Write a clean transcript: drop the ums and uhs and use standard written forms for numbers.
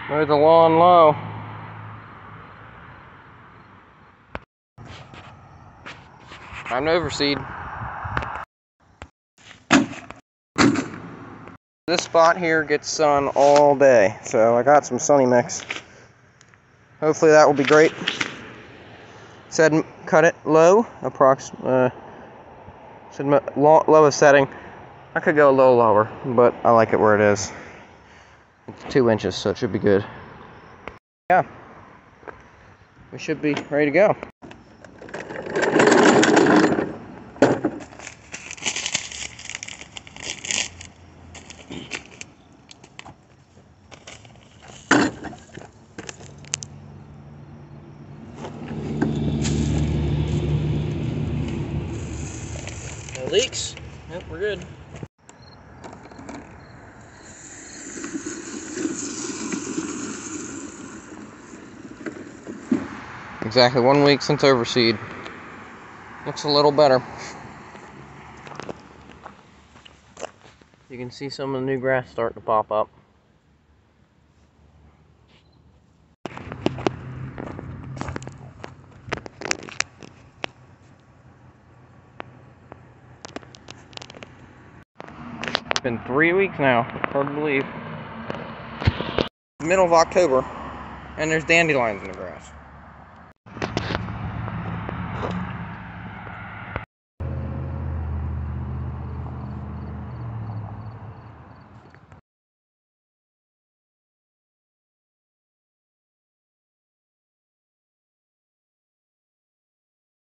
There's the lawn low. Time to overseed. This spot here gets sun all day, so I got some sunny mix. Hopefully that will be great. Said cut it low, lowest setting. I could go a little lower, but I like it where it is. It's 2 inches, so it should be good. Yeah, we should be ready to go. No leaks. Nope, we're good. Exactly 1 week since overseed. Looks a little better. You can see some of the new grass starting to pop up. It's been 3 weeks now, hard to believe. Middle of October, and there's dandelions in the grass.